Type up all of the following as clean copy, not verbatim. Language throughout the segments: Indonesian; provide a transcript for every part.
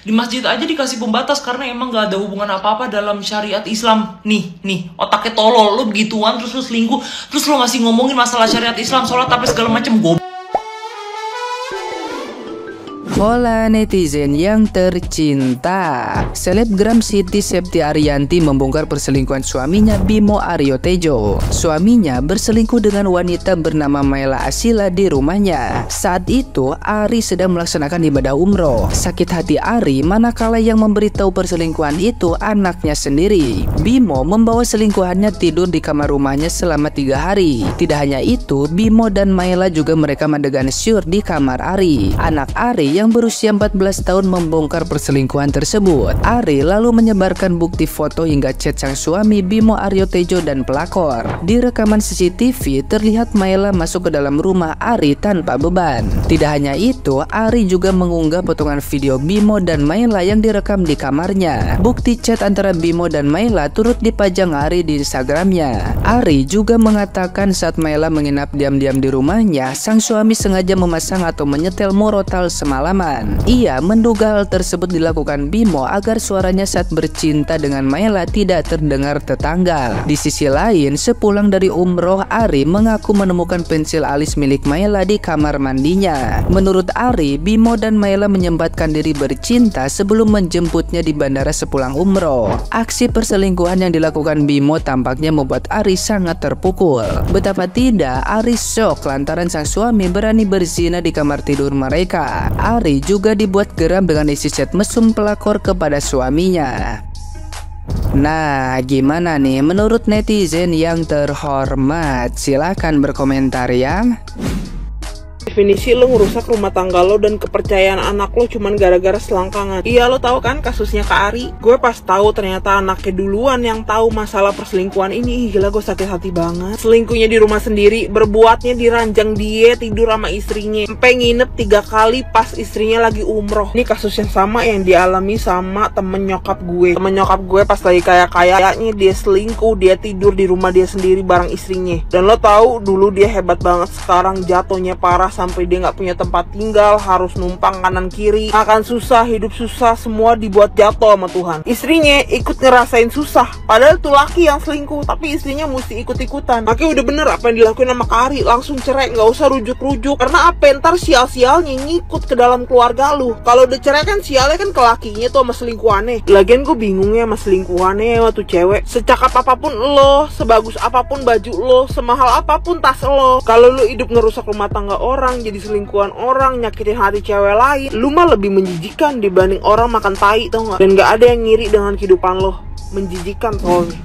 Di masjid aja dikasih pembatas karena emang gak ada hubungan apa-apa dalam syariat Islam. Nih, otaknya tolol, lo begituan terus lo selingkuh, terus lo masih ngomongin masalah syariat Islam, sholat tapi segala macam. Hola netizen yang tercinta, selebgram Siti Septiarianti membongkar perselingkuhan suaminya Bimo Aryo Tejo. Suaminya berselingkuh dengan wanita bernama Maela Asila di rumahnya. Saat itu Ari sedang melaksanakan ibadah umroh. Sakit hati Ari manakala yang memberitahu perselingkuhan itu anaknya sendiri. Bimo membawa selingkuhannya tidur di kamar rumahnya selama 3 hari. Tidak hanya itu, Bimo dan Maela juga merekam adegan syur di kamar Ari. Anak Ari yang berusia 14 tahun membongkar perselingkuhan tersebut. Ari lalu menyebarkan bukti foto hingga chat sang suami Bimo Aryo Tejo dan pelakor. Di rekaman CCTV terlihat Maela masuk ke dalam rumah Ari tanpa beban. Tidak hanya itu, Ari juga mengunggah potongan video Bimo dan Maela yang direkam di kamarnya. Bukti chat antara Bimo dan Maela turut dipajang Ari di Instagramnya. Ari juga mengatakan saat Maela menginap diam-diam di rumahnya, sang suami sengaja memasang atau menyetel murotal semalam. Ia menduga hal tersebut dilakukan Bimo agar suaranya saat bercinta dengan Maela tidak terdengar tetangga. Di sisi lain, sepulang dari umroh, Ari mengaku menemukan pensil alis milik Maela di kamar mandinya. Menurut Ari, Bimo dan Maela menyempatkan diri bercinta sebelum menjemputnya di bandara sepulang umroh. Aksi perselingkuhan yang dilakukan Bimo tampaknya membuat Ari sangat terpukul. Betapa tidak, Ari shock lantaran sang suami berani berzina di kamar tidur mereka. Ari juga dibuat geram dengan isi chat mesum pelakor kepada suaminya. Nah, gimana nih menurut netizen yang terhormat? Silahkan berkomentar ya. Definisi lo ngerusak rumah tangga lo dan kepercayaan anak lo cuman gara-gara selangkangan. Iya, lo tahu kan kasusnya Kak Ari? Gue pas tahu ternyata anaknya duluan yang tahu masalah perselingkuhan ini. Gila, gue sakit hati banget. Selingkuhnya di rumah sendiri, berbuatnya di ranjang dia tidur sama istrinya, sampai nginep 3 kali pas istrinya lagi umroh. Ini kasus yang sama yang dialami sama temen nyokap gue. Temen nyokap gue pas lagi kaya-kayanya dia selingkuh, dia tidur di rumah dia sendiri bareng istrinya. Dan lo tahu dulu dia hebat banget, sekarang jatuhnya parah sampai dia nggak punya tempat tinggal, harus numpang kanan kiri, makan susah, hidup susah, semua dibuat jatuh sama Tuhan. Istrinya ikut ngerasain susah, padahal tuh laki yang selingkuh, tapi istrinya mesti ikut-ikutan. Makanya udah bener apa yang dilakuin sama Kak Ari, langsung cerai, nggak usah rujuk-rujuk. Karena apa, ntar sial-sialnya ngikut ke dalam keluarga lu. Kalau udah cerai kan sialnya kan ke lakinya tuh sama selingkuhannya. Lagian gue bingungnya sama selingkuhannya waktu cewek. Secakap apapun lo, sebagus apapun baju lo, semahal apapun tas lo, kalau lu hidup ngerusak rumah tangga orang, jadi selingkuhan orang, nyakitin hati cewek lain, lu mah lebih menjijikan dibanding orang makan tai, tau gak? Dan gak ada yang ngiri dengan kehidupan lo. Menjijikan soalnya.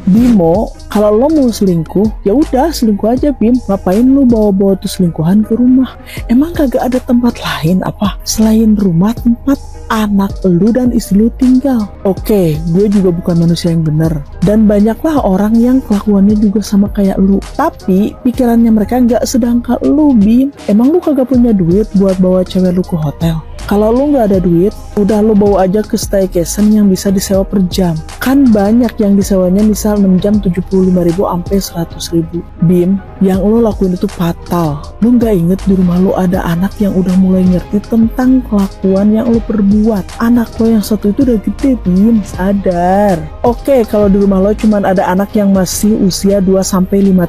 Bimo, kalau lo mau selingkuh, ya udah selingkuh aja Bim. Ngapain lu bawa-bawa tuh selingkuhan ke rumah? Emang kagak ada tempat lain apa selain rumah tempat anak lu dan istri lu tinggal? Oke, gue juga bukan manusia yang bener, dan banyaklah orang yang kelakuannya juga sama kayak lu, tapi pikirannya mereka nggak sedangkan lu Bim. Emang lu kagak punya duit buat bawa cewek lu ke hotel? Kalau lu nggak ada duit, udah lu bawa aja ke staycation yang bisa disewa per jam. Kan banyak yang disewanya misal 6 jam 75.000 sampai 100.000. Bim, yang lu lakuin itu fatal. Lu nggak inget di rumah lu ada anak yang udah mulai ngerti tentang kelakuan yang lu perbuat. Anak lo yang satu itu udah gede Bim, sadar. Oke, kalau di rumah lo cuman ada anak yang masih usia 2-5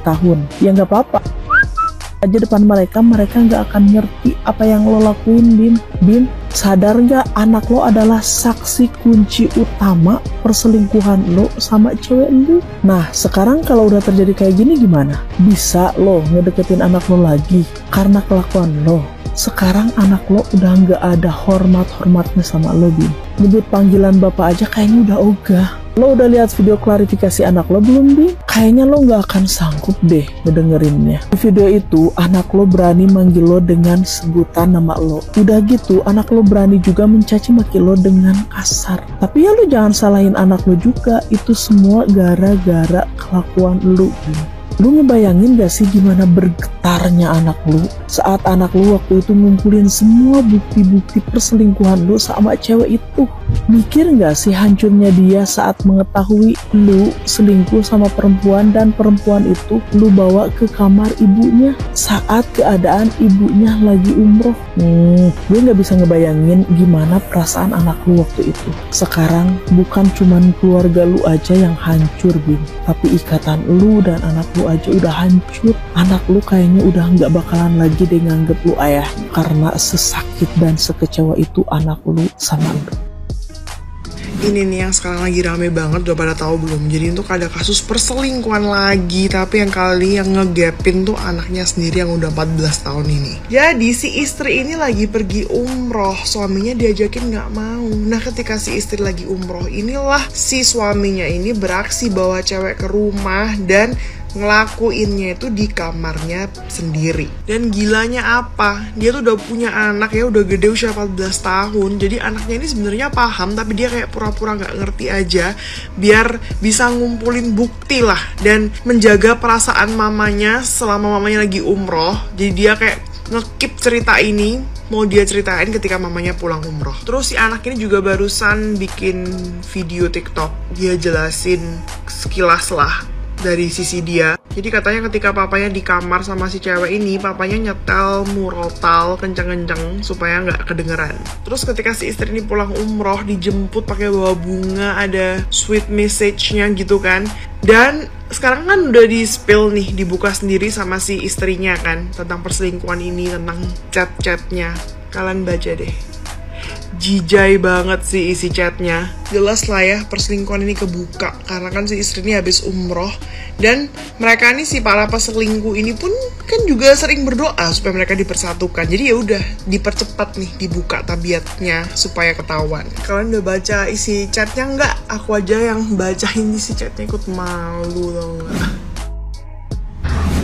tahun, ya nggak apa-apa aja depan mereka nggak akan ngerti apa yang lo lakuin Bim. Sadar nggak anak lo adalah saksi kunci utama perselingkuhan lo sama cewek lo. Nah sekarang kalau udah terjadi kayak gini gimana? Bisa lo ngedeketin anak lo lagi karena kelakuan lo? Sekarang anak lo udah nggak ada hormat-hormatnya sama lo Bim. Nyebut panggilan bapak aja kayaknya udah ogah. Lo udah lihat video klarifikasi anak lo belum Bim? Kayaknya lo nggak akan sanggup deh ngedengerinnya. Di video itu anak lo berani manggil lo dengan sebutan nama lo. Udah gitu anak lo berani juga mencaci maki lo dengan kasar. Tapi ya lo jangan salahin anak lo juga, itu semua gara-gara kelakuan lo Bim. Lu ngebayangin gak sih gimana bergetarnya anak lu saat anak lu waktu itu ngumpulin semua bukti-bukti perselingkuhan lu sama cewek itu? Mikir nggak sih hancurnya dia saat mengetahui lu selingkuh sama perempuan dan perempuan itu lu bawa ke kamar ibunya saat keadaan ibunya lagi umroh. Gue nggak bisa ngebayangin gimana perasaan anak lu waktu itu. Sekarang bukan cuman keluarga lu aja yang hancur, Bim, tapi ikatan lu dan anak lu aja udah hancur. Anak lu kayaknya udah nggak bakalan lagi deh nganggep lu ayahnya karena sesakit dan sekecewa itu anak lu sama lu. Ini nih yang sekarang lagi rame banget, udah pada tahu belum? Jadi untuk ada kasus perselingkuhan lagi, tapi yang kali yang ngegapin tuh anaknya sendiri yang udah 14 tahun ini. Jadi si istri ini lagi pergi umroh, suaminya diajakin nggak mau. Nah ketika si istri lagi umroh, inilah si suaminya ini beraksi bawa cewek ke rumah dan ngelakuinnya itu di kamarnya sendiri. Dan gilanya apa? Dia tuh udah punya anak ya, udah gede usia 14 tahun. Jadi anaknya ini sebenarnya paham, tapi dia kayak pura-pura nggak ngerti aja biar bisa ngumpulin bukti lah dan menjaga perasaan mamanya selama mamanya lagi umroh. Jadi dia kayak ngekip cerita ini mau dia ceritain ketika mamanya pulang umroh. Terus si anak ini juga barusan bikin video TikTok. Dia jelasin sekilas lah dari sisi dia. Jadi katanya ketika papanya di kamar sama si cewek ini, papanya nyetel murotal kenceng-kenceng supaya nggak kedengeran. Terus ketika si istri ini pulang umroh, dijemput pakai bawa bunga, ada sweet message-nya gitu kan. Dan sekarang kan udah di-spill nih, dibuka sendiri sama si istrinya kan, tentang perselingkuhan ini, tentang chat-chatnya. Kalian baca deh. Jijai banget sih isi chatnya. Jelas lah ya perselingkuhan ini kebuka karena kan si istri ini habis umroh. Dan mereka nih si para peselingkuh ini pun kan juga sering berdoa supaya mereka dipersatukan. Jadi ya udah dipercepat nih, dibuka tabiatnya supaya ketahuan. Kalian udah baca isi chatnya nggak? Aku aja yang bacain isi chatnya ikut malu tau nggak?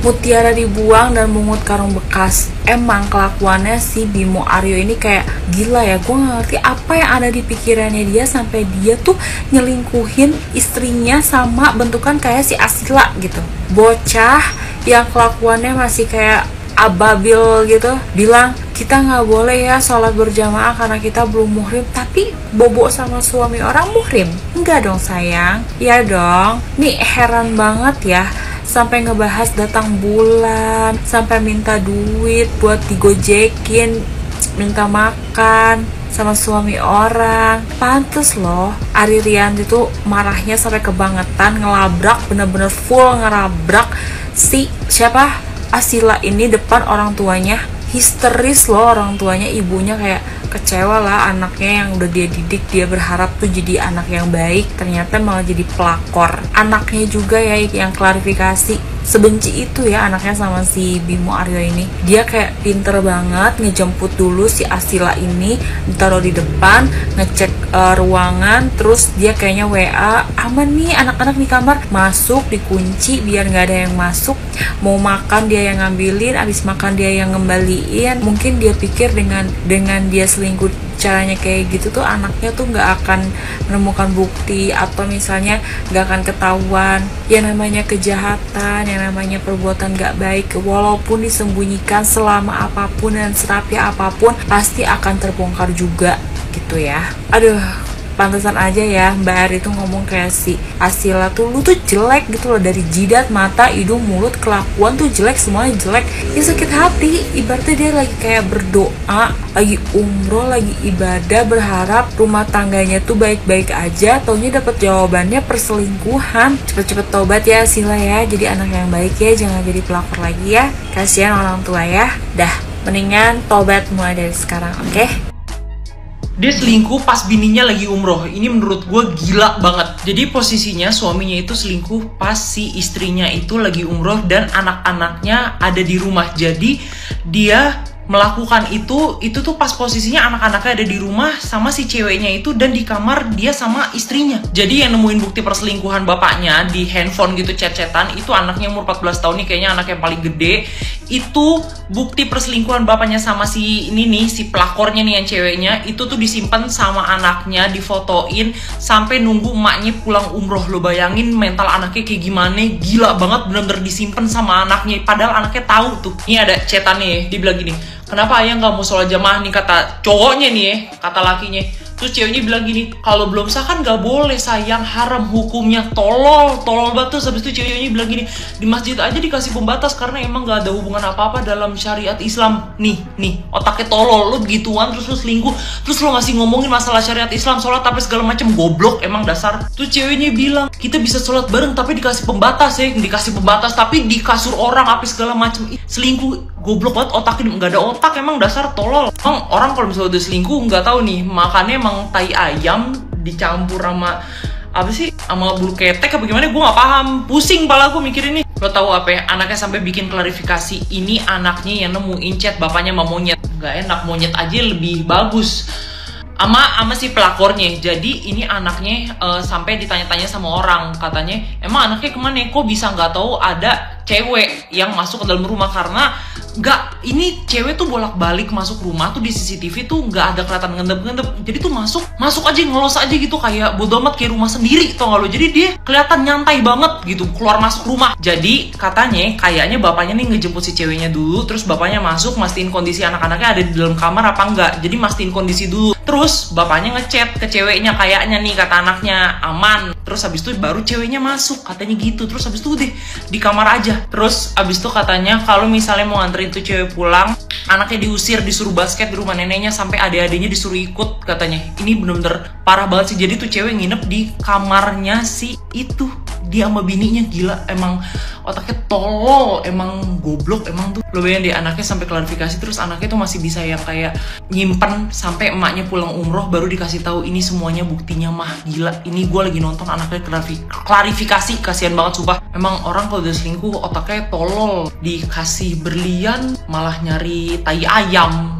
Mutiara dibuang dan mungut karung bekas. Emang kelakuannya si Bimo Aryo ini kayak gila ya. Gue gak ngerti apa yang ada di pikirannya dia sampai dia tuh nyelingkuhin istrinya sama bentukan kayak si Asila gitu. Bocah yang kelakuannya masih kayak ababil gitu, bilang kita nggak boleh ya sholat berjamaah karena kita belum muhrim, tapi bobo sama suami orang muhrim. Enggak dong sayang, ya dong. Nih heran banget ya, sampai ngebahas datang bulan, sampai minta duit buat digojekin, minta makan sama suami orang. Pantes loh Ari Rianti tuh marahnya sampai kebangetan, ngelabrak, bener-bener full ngelabrak si siapa Asila ini depan orang tuanya. Histeris loh orang tuanya, ibunya kayak kecewa lah anaknya yang udah dia didik, dia berharap tuh jadi anak yang baik, ternyata malah jadi pelakor. Anaknya juga ya yang klarifikasi, sebenci itu ya anaknya sama si Bimo Aryo ini. Dia kayak pinter banget ngejemput dulu si Asila ini, ditaruh di depan, ngecek ruangan, terus dia kayaknya WA, aman nih anak-anak di kamar, masuk dikunci biar nggak ada yang masuk. Mau makan dia yang ngambilin, abis makan dia yang ngembaliin. Mungkin dia pikir dengan dia selingkuh caranya kayak gitu tuh anaknya tuh nggak akan menemukan bukti atau misalnya nggak akan ketahuan. Yang namanya kejahatan, yang namanya perbuatan nggak baik, walaupun disembunyikan selama apapun dan serapi apapun pasti akan terbongkar juga gitu ya. Aduh, pantesan aja ya Mbak Ari tuh ngomong kayak si Asila tuh, lu tuh jelek gitu loh, dari jidat, mata, hidung, mulut, kelakuan tuh jelek, semuanya jelek. Ya sakit hati, ibaratnya dia lagi kayak berdoa, lagi umroh, lagi ibadah, berharap rumah tangganya tuh baik-baik aja, taunya dapat jawabannya perselingkuhan. Cepet-cepet tobat ya Asila ya, jadi anak yang baik ya, jangan jadi pelakor lagi ya, kasihan orang tua ya. Dah, mendingan tobat mulai dari sekarang, oke? Dia selingkuh pas bininya lagi umroh. Ini menurut gue gila banget. Jadi posisinya suaminya itu selingkuh pas si istrinya itu lagi umroh dan anak-anaknya ada di rumah. Jadi dia melakukan itu tuh pas posisinya anak-anaknya ada di rumah sama si ceweknya itu, dan di kamar dia sama istrinya. Jadi yang nemuin bukti perselingkuhan bapaknya di handphone gitu, chat-chatan, itu anaknya umur 14 tahun nih, kayaknya anak yang paling gede. Itu bukti perselingkuhan bapaknya sama si ini nih, si pelakornya nih yang ceweknya, itu tuh disimpan sama anaknya, difotoin sampai nunggu emaknya pulang umroh. Lo bayangin mental anaknya kayak gimana, gila banget, bener-bener disimpan sama anaknya, padahal anaknya tahu tuh. Ini ada chatan nih, dia bilang gini, kenapa ayah nggak mau sholat jamaah nih, kata cowoknya nih kata lakinya. Terus ceweknya bilang gini, kalau belum sah kan gak boleh sayang, haram hukumnya. Tolol banget. Terus habis itu ceweknya bilang gini, di masjid aja dikasih pembatas karena emang gak ada hubungan apa-apa dalam syariat Islam. Nih otaknya tolol, lu begituan terus lu selingkuh, terus lu ngasih ngomongin masalah syariat Islam, sholat tapi segala macam, goblok emang dasar. Terus ceweknya bilang, kita bisa sholat bareng tapi dikasih pembatas ya, dikasih pembatas tapi di kasur orang apa segala macam. Selingkuh, goblok banget, otaknya nggak ada otak, emang dasar tolol. Emang orang kalau misalnya udah selingkuh nggak tahu nih, makannya emang tai ayam dicampur sama apa sih, sama bulu ketek apa gimana, gue nggak paham, pusing pala gue mikir ini. Lo tahu apa ya, anaknya sampai bikin klarifikasi, ini anaknya yang nemuin chat bapaknya sama monyet. Nggak enak, monyet aja lebih bagus ama si pelakornya. Jadi ini anaknya sampai ditanya-tanya sama orang, katanya emang anaknya kemana, kok bisa nggak tahu ada cewek yang masuk ke dalam rumah. Karena ini cewek tuh bolak-balik masuk rumah tuh di CCTV tuh nggak ada kelihatan ngendep-ngendep. Jadi tuh masuk aja, ngelos aja gitu, kayak bodo amat, kayak rumah sendiri, tau gak lo. Jadi dia kelihatan nyantai banget gitu keluar masuk rumah. Jadi katanya kayaknya bapaknya nih ngejemput si ceweknya dulu, terus bapaknya masuk mastiin kondisi anak-anaknya ada di dalam kamar apa enggak. Jadi mastiin kondisi dulu, terus bapaknya ngechat ke ceweknya, kayaknya nih kata anaknya aman. Terus habis itu baru ceweknya masuk, katanya gitu. Terus habis itu deh di kamar aja. Terus habis itu katanya kalau misalnya mau nganterin tuh cewek pulang, anaknya diusir, disuruh basket di rumah neneknya, sampai adik-adiknya disuruh ikut katanya. Ini bener-bener parah banget sih. Jadi tuh cewek nginep di kamarnya si itu, dia sama bininya. Gila, emang otaknya tolol, emang goblok emang tuh. Lo bayangin deh, anaknya sampai klarifikasi, terus anaknya tuh masih bisa yang kayak nyimpen sampai emaknya pulang umroh baru dikasih tahu ini semuanya buktinya mah. Gila, ini gue lagi nonton anaknya klarifikasi, kasihan banget sumpah. Emang orang kalau udah selingkuh otaknya tolol, dikasih berlian malah nyari tai ayam.